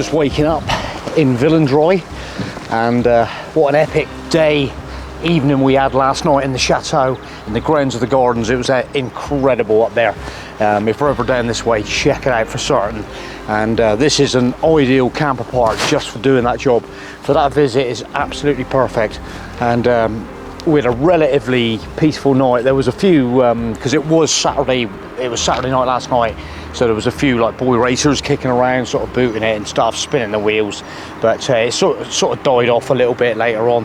just waking up in Villendry, and what an epic evening we had last night in the Chateau, in the grounds of the gardens. It was incredible up there. If we're ever down this way, check it out for certain. And this is an ideal camper park just for doing that job. For that visit is absolutely perfect. And we had a relatively peaceful night. There was a few, because it was Saturday night last night, so there was a few like boy racers kicking around, sort of booting it and stuff, spinning the wheels, but it sort of died off a little bit later on.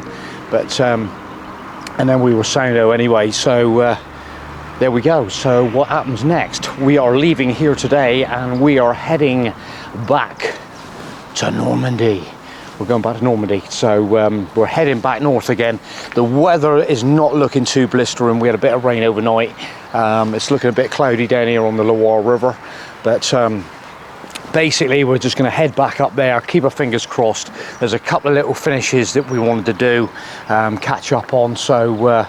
But and then we were soundo anyway, so there we go. So what happens next? We are leaving here today and we are heading back to Normandy. We're going back to Normandy, so we're heading back north again. The weather is not looking too blistering. We had a bit of rain overnight. It's looking a bit cloudy down here on the Loire River, but basically we're just going to head back up there, keep our fingers crossed. There's a couple of little finishes that we wanted to do, catch up on, so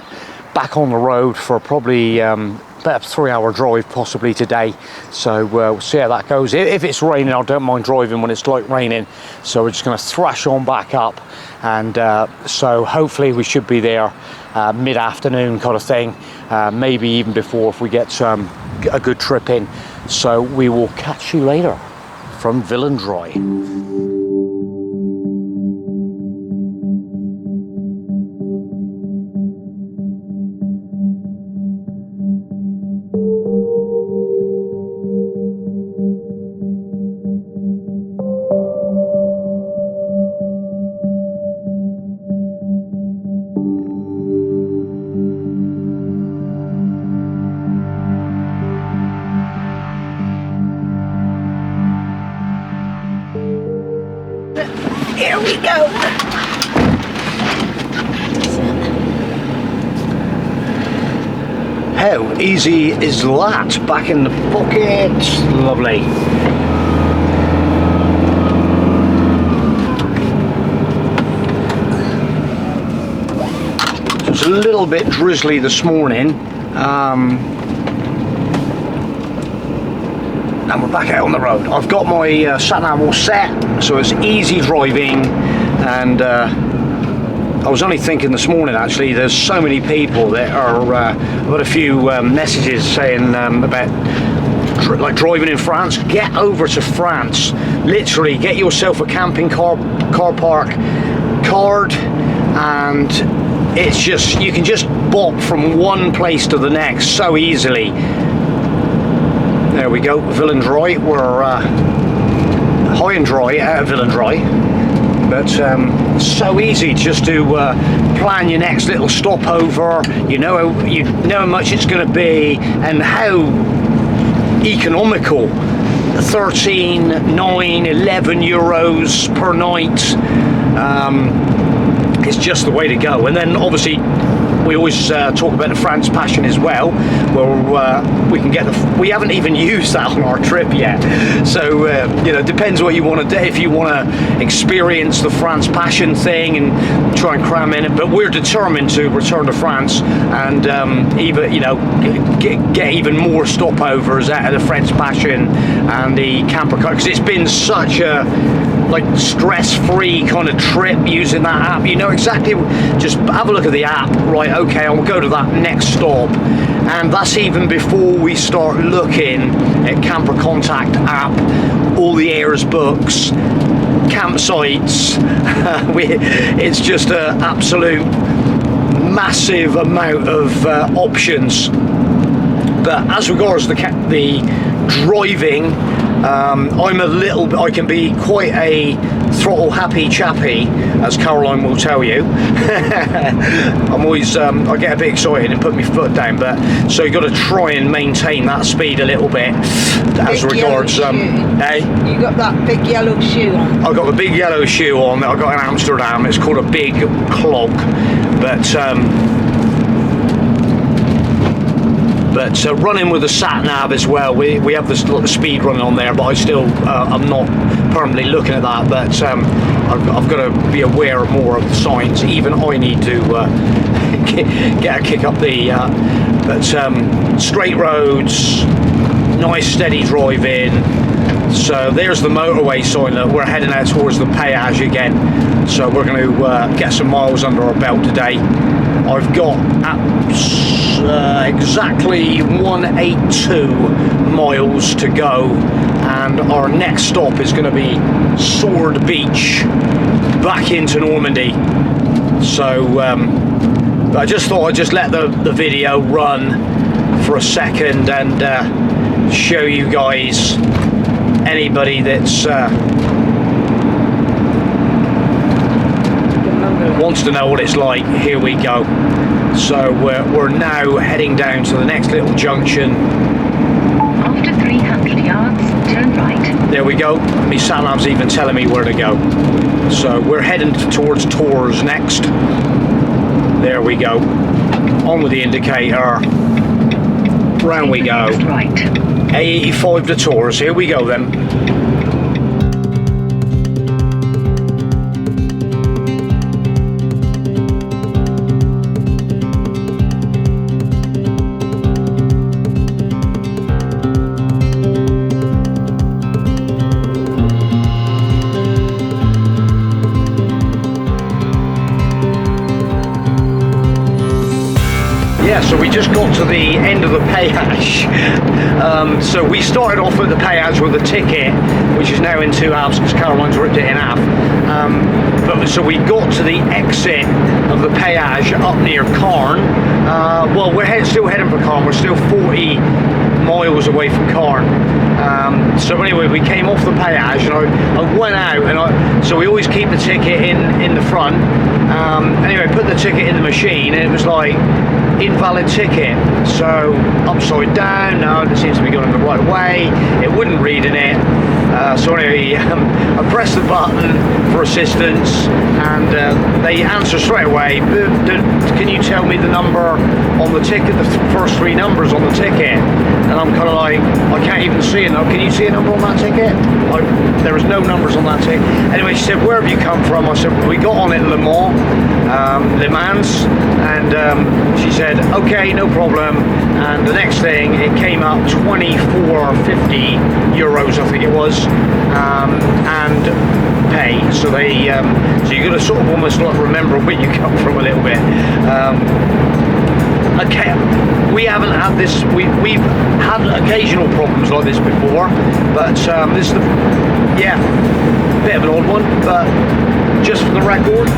back on the road for probably about a 3-hour drive possibly today. So we'll see how that goes. If it's raining, I don't mind driving when it's like raining, so we're just going to thrash on back up, and so hopefully we should be there mid-afternoon kind of thing, maybe even before if we get a good trip in. So we will catch you later from Villendry. Here we go. How easy is that? Back in the pocket. Lovely. So it's a little bit drizzly this morning. And we're back out on the road. I've got my sat-nav all set, so it's easy driving. And I was only thinking this morning, actually, there's so many people that are, I've got a few messages saying about like driving in France. Get over to France. Literally, get yourself a camping car park card, and it's just, you can just bop from one place to the next so easily. There we go, Villendry. We're high and dry out of Villendry, but so easy just to plan your next little stopover. You know how much it's going to be and how economical. 13, 9, 11 euros per night. It's just the way to go. And then obviously we always talk about the France Passion as well, where we can get we haven't even used that on our trip yet. So you know, depends what you want to do. If you want to experience the France Passion thing and try and cram in it, but we're determined to return to France and even, you know, get even more stopovers out of the French Passion and the camper car, because it's been such a like stress-free kind of trip using that app. You know exactly, just have a look at the app, right? Okay, I'll go to that next stop, and that's even before we start looking at Camper Contact app, all the airs books, campsites. It's just an absolute massive amount of options. But as regards the driving, I can be quite a throttle happy chappy, as Caroline will tell you. I'm always, I get a bit excited and put my foot down, but so you've got to try and maintain that speed a little bit as regards, hey? You got that big yellow shoe on? I've got the big yellow shoe on that I got in Amsterdam. It's called a big clog, but running with the sat-nav as well, we have this speed running on there, but I still, I'm not permanently looking at that, but I've got to be aware more of the signs. Even I need to get a kick up the, but straight roads, nice steady driving, So there's the motorway sign. Look, we're heading out towards the péage again. So we're going to get some miles under our belt today. I've got exactly 182 miles to go, and our next stop is going to be Sword Beach, back into Normandy. So I just thought I'd just let the video run for a second and show you guys, anybody that's wants to know what it's like. Here we go. So we're now heading down to the next little junction. After 300 yards, turn right. There we go. My sat nav's even telling me where to go. So we're heading towards Tours next. There we go. On with the indicator. Round we go. Right. A85 to Tours. Here we go then. Yeah, so we just got to the end of the péage. So we started off at the péage with a ticket, which is now in two halves because Caroline's ripped it in half. So we got to the exit of the péage up near Cairn. Well, we're still heading for Cairn. We're still 40 miles away from Cairn. So anyway, we came off the péage and I went out, and so we always keep the ticket in the front. Anyway, put the ticket in the machine and it was like, invalid ticket, so upside down. No, it seems to be going the right way. It wouldn't read in it. So anyway, I pressed the button for assistance, and they answer straight away. Can you tell me the number on the ticket, the first three numbers on the ticket? And I'm kind of like, I can't even see it. Can you see a number on that ticket? There is no numbers on that ticket. Anyway, she said, where have you come from? I said, we got on it Le Mans, and she said, okay, no problem. And the next thing, it came up 24.50 euros, I think it was, and pay. So they, so you got to sort of almost like remember where you come from a little bit. Okay, we haven't had this. We've had occasional problems like this before, but this is yeah, bit of an odd one, but just for the record.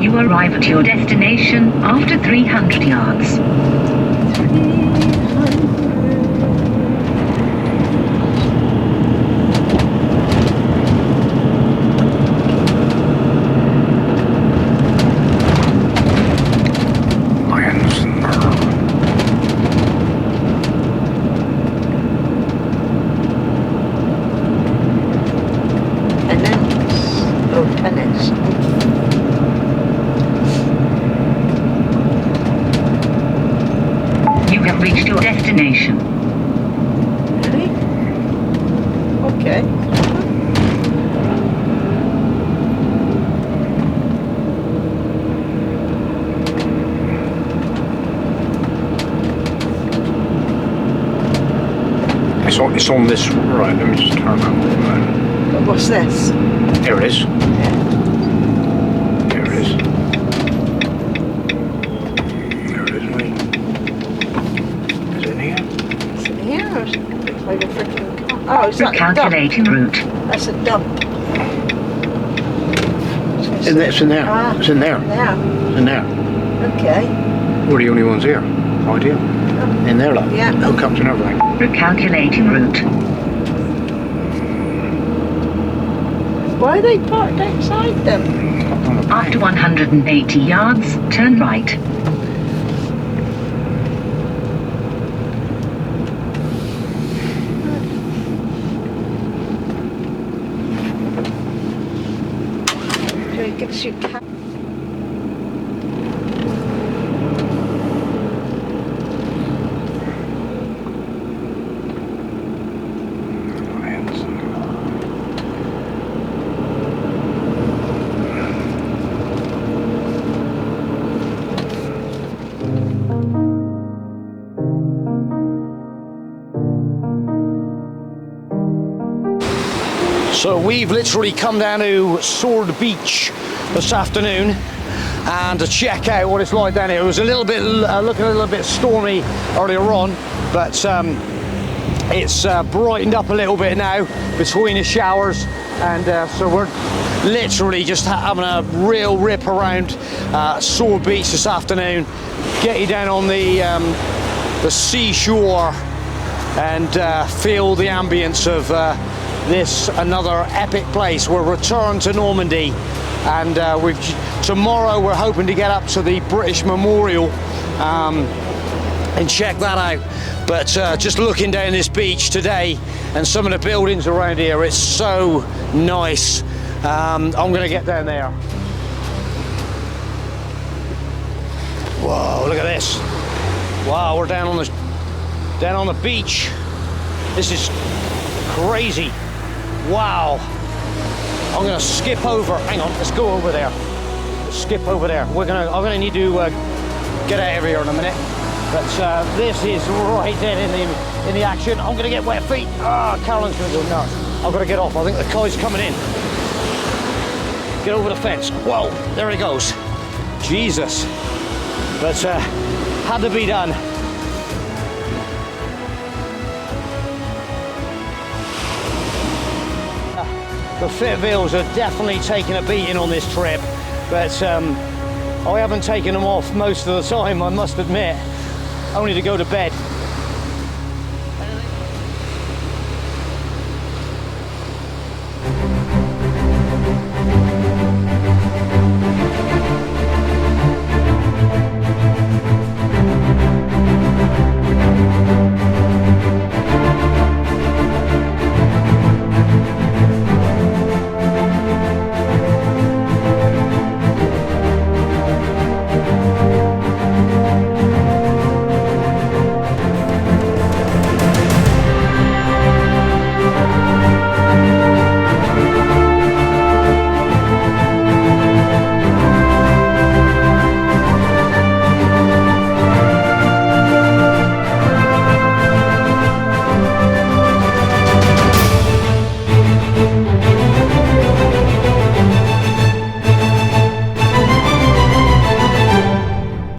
You arrive at your destination after 300 yards. You have reached your destination. Really? Okay. It's on this, right, let me just turn that on. What's this? Here it is. Yeah. Here it is. There it is, mate. Is it in here? Is it here? Or is it like a freaking car? Oh, it's like a dump. Calculating route. That's a dump. It's in there. Ah, It's in there. there. It's in there. Okay. We're the only ones here. Ideal. In there, like. Yeah. No cups and everything. Recalculating route. Why are they parked outside them? After 180 yards, turn right. So it gives you So we've literally come down to Sword Beach this afternoon and to check out what it's like down here. It was a little bit looking a little bit stormy earlier on, but it's brightened up a little bit now between the showers, and so we're literally just having a real rip around Sword Beach this afternoon. Get you down on the seashore and feel the ambience of this another epic place. We're returned to Normandy, and tomorrow we're hoping to get up to the British Memorial and check that out. But just looking down this beach today and some of the buildings around here, it's so nice. I'm gonna get down there. Whoa, look at this. Wow, we're down on the beach. This is crazy. Wow. I'm gonna skip over. Hang on, let's go over there. Skip over there. I'm gonna need to get out of here in a minute. But this is right then in the action. I'm gonna get wet feet. Carolyn's gonna go nuts. I've got to get off. I think the guy's coming in. Get over the fence. Whoa, there he goes. Jesus. But had to be done. The Fitvilles are definitely taking a beating on this trip, but I haven't taken them off most of the time, I must admit, only to go to bed.